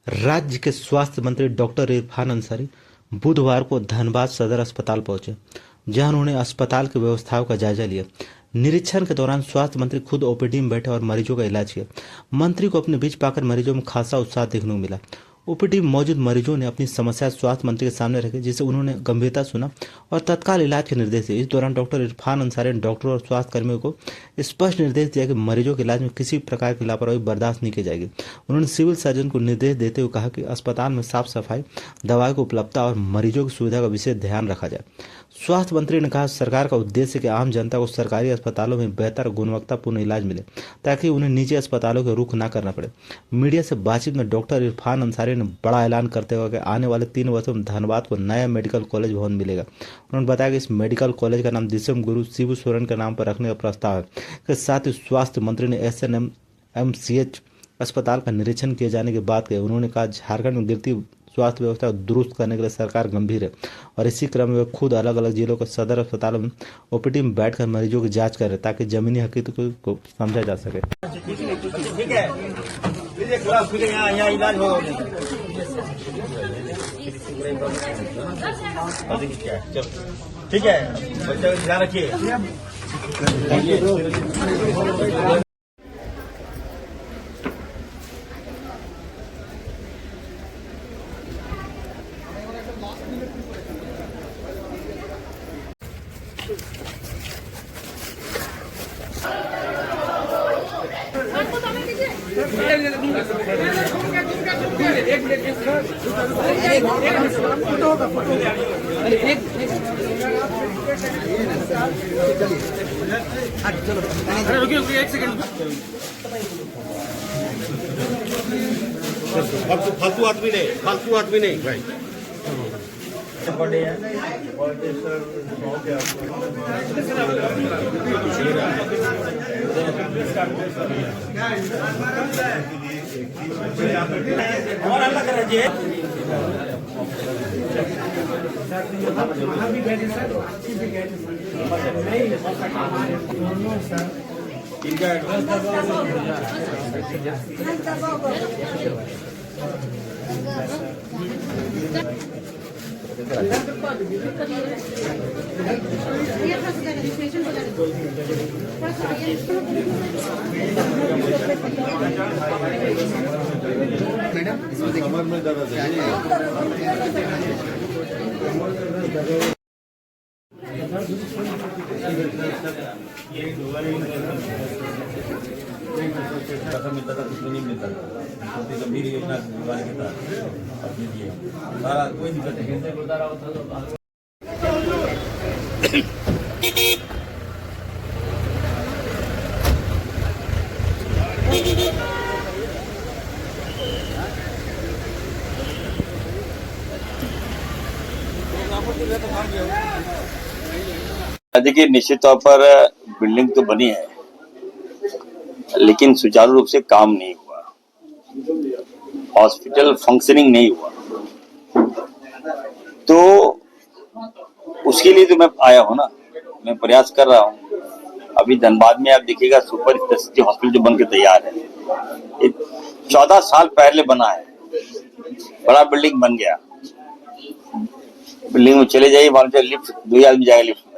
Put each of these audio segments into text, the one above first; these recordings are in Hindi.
राज्य के स्वास्थ्य मंत्री डॉक्टर इरफान अंसारी बुधवार को धनबाद सदर अस्पताल पहुंचे, जहां उन्होंने अस्पताल की व्यवस्थाओं का जायजा लिया। निरीक्षण के दौरान स्वास्थ्य मंत्री खुद ओपीडी में बैठे और मरीजों का इलाज किया। मंत्री को अपने बीच पाकर मरीजों में खासा उत्साह देखने को मिला। ओपीडी में मौजूद मरीजों ने अपनी समस्या स्वास्थ्य मंत्री के सामने रखी, जिसे उन्होंने गंभीरता सुना और तत्काल इलाज के निर्देश दिए। इस दौरान डॉक्टर इरफान अंसारी ने डॉक्टरों और स्वास्थ्य कर्मियों को स्पष्ट निर्देश दिया कि मरीजों के इलाज में किसी प्रकार की लापरवाही बर्दाश्त नहीं की जाएगी। उन्होंने सिविल सर्जन को निर्देश देते हुए कहा कि अस्पताल में साफ सफाई, दवाई की उपलब्धता और मरीजों की सुविधा का विशेष ध्यान रखा जाए। स्वास्थ्य मंत्री ने कहा, सरकार का उद्देश्य है कि आम जनता को सरकारी अस्पतालों में बेहतर गुणवत्तापूर्ण इलाज मिले, ताकि उन्हें निजी अस्पतालों का रुख न करना पड़े। मीडिया से बातचीत में डॉक्टर इरफान अंसारी ने बड़ा ऐलान करते हुए कि आने वाले 3 वर्षों में धनबाद को नया मेडिकल कॉलेज भवन मिलेगा। उन्होंने बताया कि इस मेडिकल कॉलेज का नाम दिसम गुरु शिबू सोरेन के नाम पर रखने का प्रस्ताव है। के साथ ही स्वास्थ्य मंत्री ने SNMMCH अस्पताल का निरीक्षण किए जाने की बात कही। उन्होंने कहा, झारखंड में गिरती स्वास्थ्य व्यवस्था को दुरुस्त करने के लिए सरकार गंभीर है और इसी क्रम में वे खुद अलग अलग जिलों के सदर अस्पतालों में ओपीडी में बैठकर मरीजों की जांच कर रहे हैं, ताकि जमीनी हकीकत को समझा जा सके। ठीक है, यहाँ इलाज होगा। ठीक है, बच्चों का ध्यान रखिए। रुकिए 1 सेकंड। फालतू आदमी नहीं भाई। और अल्लाह कर रही है। पैसा मिलता था, कुछ नहीं मिलता था। गंभीर योजना के तहत अपने लिए सारा कोई दिक्कत नहीं। देखिए, निश्चित तौर पर बिल्डिंग तो बनी है, लेकिन सुचारू रूप से काम नहीं हुआ, हॉस्पिटल फंक्शनिंग नहीं हुआ। तो उसके लिए तो मैं आया हूँ ना, मैं प्रयास कर रहा हूँ। अभी धनबाद में आप देखिएगा, सुपर स्पेशलिटी हॉस्पिटल जो बन के तैयार है, 14 साल पहले बना है, बड़ा बिल्डिंग बन गया। बिल्डिंग में चले जाइए, वहां से लिफ्ट 2 आदमी जाएगा लिफ्ट में।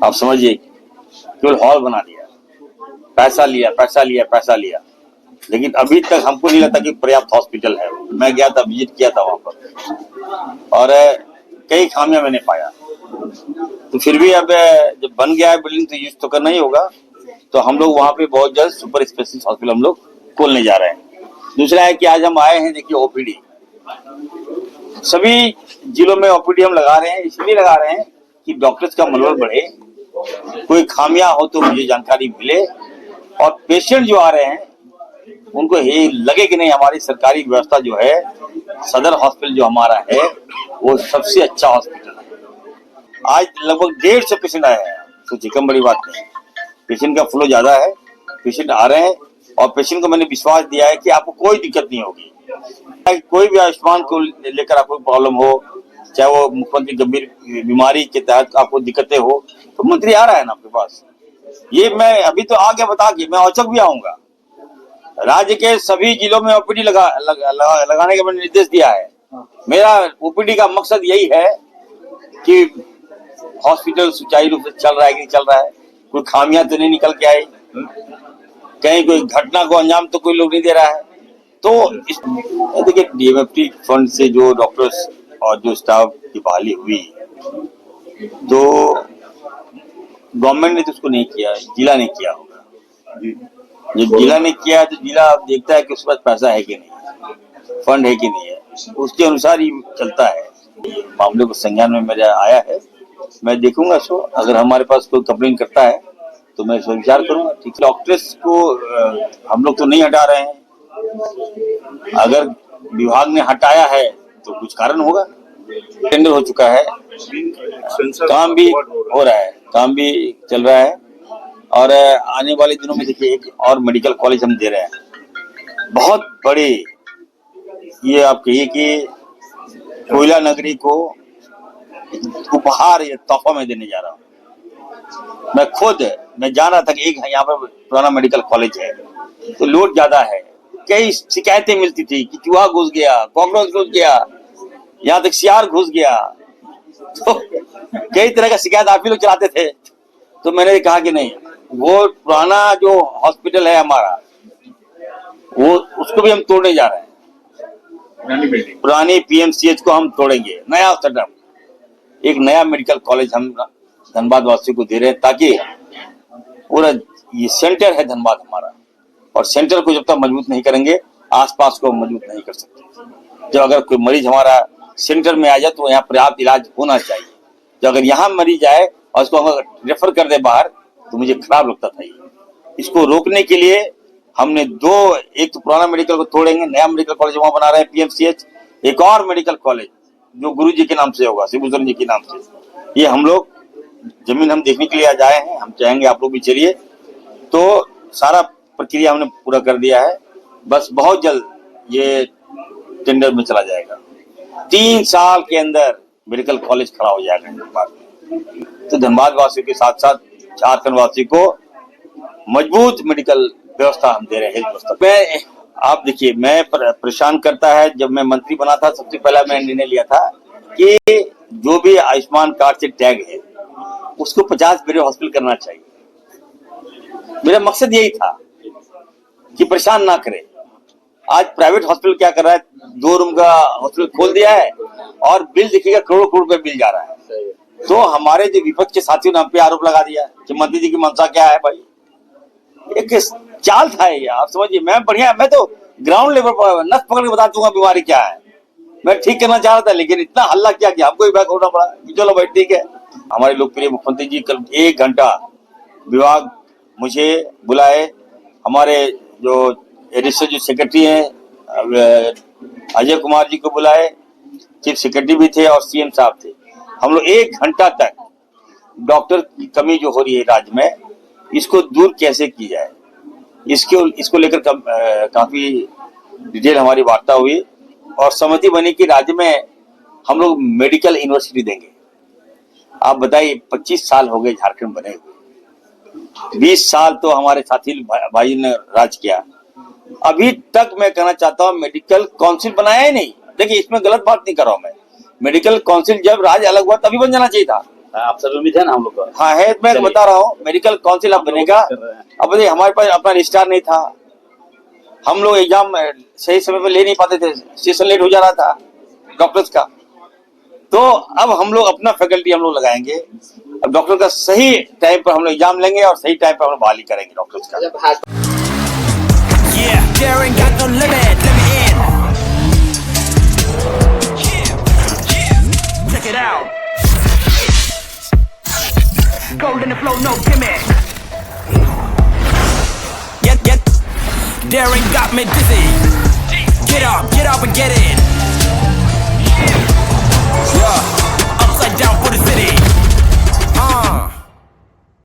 आप समझिए, केवल हॉल बना दिया, पैसा लिया, लेकिन अभी तक हमको नहीं लगता कि पर्याप्त हॉस्पिटल है। मैं गया था, विजिट किया था वहां पर, और कई खामियां मैंने पाया। तो फिर भी अब जब बन गया है बिल्डिंग, तो यूज तो करना ही होगा। तो हम लोग वहां पे बहुत जल्द सुपर स्पेशलिस्ट हॉस्पिटल हम लोग खोलने जा रहे हैं। दूसरा है कि आज हम आए हैं, देखिए ओपीडी सभी जिलों में ओपीडी हम लगा रहे हैं। इसलिए लगा रहे हैं कि डॉक्टर्स का मनोबल बढ़े, कोई खामियां हो तो मुझे जानकारी मिले, और पेशेंट जो आ रहे हैं उनको ये लगे कि नहीं, हमारी सरकारी व्यवस्था जो है, सदर हॉस्पिटल जो हमारा है, वो सबसे अच्छा हॉस्पिटल है। आज लगभग 150 पेशेंट आए हैं, सोचिए, कम बड़ी बात नहीं। पेशेंट का फ्लो ज्यादा है, पेशेंट आ रहे हैं, और पेशेंट को मैंने विश्वास दिया है कि आपको कोई दिक्कत नहीं होगी। कोई भी आयुष्मान को लेकर आपको प्रॉब्लम हो, चाहे वो मुख्यमंत्री गंभीर बीमारी के तहत आपको दिक्कतें हो, तो मंत्री आ रहा है ना आपके पास। ये मैं अभी तो आगे बता के मैं औचक भी आऊंगा, राज्य के सभी जिलों में ओपीडी लगाने का मैंने निर्देश दिया है। मेरा ओपीडी का मकसद यही है कि हॉस्पिटल सुचारू रूप से चल रहा है कि नहीं चल रहा है, कोई खामियां तो नहीं निकल के आई, कहीं कोई घटना को अंजाम तो कोई लोग नहीं दे रहा है। तो देखिए डीएमएफटी फंड से जो डॉक्टर्स और जो स्टाफ की बहाली हुई तो गवर्नमेंट ने तो उसको नहीं किया, जिला ने किया होगा। जब जिला ने किया तो जिला देखता है कि उसके पास पैसा है कि नहीं, फंड है कि नहीं है, उसके अनुसार ही चलता है। मामले को संज्ञान में मेरा आया है, मैं देखूंगा इसको। अगर हमारे पास कोई कंप्लेन करता है तो मैं इसको विचार करूंगा। ठीक, डॉक्टर्स को हम लोग तो नहीं हटा रहे हैं, अगर विभाग ने हटाया है तो कुछ कारण होगा। टेंडर हो चुका है, काम भी हो रहा है, काम भी चल रहा है और आने वाले दिनों में देखिए एक और मेडिकल कॉलेज हम दे रहे हैं, बहुत बड़े। ये आप कहिए कि कोयला नगरी को उपहार या तोहफा में देने जा रहा हूँ। मैं जान रहा था कि एक यहाँ पर पुराना मेडिकल कॉलेज है तो लोड ज्यादा है, कई शिकायतें मिलती थी कि चूहा घुस गया, कॉकरोच घुस गया, यहाँ तक सियार घुस गया, तो कई तरह का शिकायत आप ही लोग चलाते थे। तो मैंने कहा कि नहीं, वो पुराना जो हॉस्पिटल है हमारा वो उसको भी हम तोड़ने जा रहे हैं। पुरानी पीएमसीएच को हम तोड़ेंगे, नया सेटअप, एक नया मेडिकल कॉलेज हम धनबाद वासियों को दे रहे हैं, ताकि पूरा ये सेंटर है धनबाद हमारा, और सेंटर को जब तक मजबूत नहीं करेंगे आसपास को मजबूत नहीं कर सकते। जब अगर कोई मरीज हमारा सेंटर में आ जाए तो यहाँ पर्याप्त इलाज होना चाहिए। जो अगर यहाँ मरीज आए और उसको अगर रेफर कर दे बाहर तो मुझे खराब लगता था। इसको रोकने के लिए हमने एक तो पुराना मेडिकल को तोड़ेंगे, नया मेडिकल कॉलेज वहां बना रहे हैं पीएमसीएच, एक और मेडिकल कॉलेज जो गुरुजी के नाम से होगा, शिवभूषण जी के नाम से। ये हम लोग जमीन हम देखने के लिए आज आए हैं, हम चाहेंगे आप लोग भी चलिए। तो सारा प्रक्रिया हमने पूरा कर दिया है, बस बहुत जल्द ये टेंडर में चला जाएगा। 3 साल के अंदर मेडिकल कॉलेज खड़ा हो जाएगा धनबाद में। तो धनबाद वासियों के साथ साथ झारखंड वासियों को मजबूत मेडिकल व्यवस्था हम दे रहे हैं, हेल्थ व्यवस्था। आप देखिए, मैं परेशान करता है, जब मैं मंत्री बना था सबसे पहला मैंने निर्णय लिया था कि जो भी आयुष्मान कार्ड से टैग है उसको 50 बेड हॉस्पिटल करना चाहिए। मेरा मकसद यही था कि परेशान ना करे। आज प्राइवेट हॉस्पिटल क्या कर रहा है, 2 रूम का हॉस्पिटल खोल दिया है और बिल देखिएगा करोड़ करोड़ रुपए बिल जा रहा है। तो हमारे जो विपक्ष के साथियों ने हम पे आरोप लगा दिया कि मंत्री जी की मंशा क्या है। भाई एक चाल था ये, आप समझिए। मैं तो ग्राउंड लेवल पर नस पकड़ के बता दूंगा बीमारी क्या है। मैं ठीक करना चाह रहा था, लेकिन इतना हल्ला किया कि हमको ही बैक होना पड़ा। चलो भाई ठीक है। हमारे लोकप्रिय मुख्यमंत्री जी कल 1 घंटा विभाग मुझे बुलाए, हमारे जो एडिशनल जो सेक्रेटरी हैं अजय कुमार जी को बुलाए, चीफ सेक्रेटरी भी थे और सीएम साहब थे। हम लोग 1 घंटा तक डॉक्टर की कमी जो हो रही है राज्य में, इसको दूर कैसे की जाए, इसको लेकर काफी डिटेल हमारी वार्ता हुई और सहमति बनी कि राज्य में हम लोग मेडिकल यूनिवर्सिटी देंगे। आप बताइए, 25 साल हो गए झारखंड बने हुए, 20 साल तो हमारे साथी भाई ने राज किया। अभी तक मैं कहना चाहता हूँ मेडिकल काउंसिल बनाया ही नहीं। देखिए, इसमें गलत बात नहीं कर रहा हूँ मैं। मेडिकल काउंसिल जब राज्य अलग हुआ तभी बन जाना चाहिए था। आप सब उम्मीद है ना हम लोग का? हाँ है, मैं बता रहा हूँ मेडिकल काउंसिल अब बनेगा। अब देखिए, हमारे पास अपना रजिस्ट्रार नहीं था, हम लोग एग्जाम सही समय पे ले नहीं पाते थे, सेशन लेट हो जा रहा था डॉक्टर्स का। तो अब हम लोग अपना फैकल्टी हम लोग लगाएंगे। अब डॉक्टर का सही टाइम पर हम लोग एग्जाम लेंगे और सही टाइम पर हम लोग बहाली करेंगे डॉक्टर्स का। Yeah, daring got no limit, let me in. Check it out. Gold in the flow, no gimmick. Get, daring got me dizzy. Get up and get it. Yeah, upside down for the city.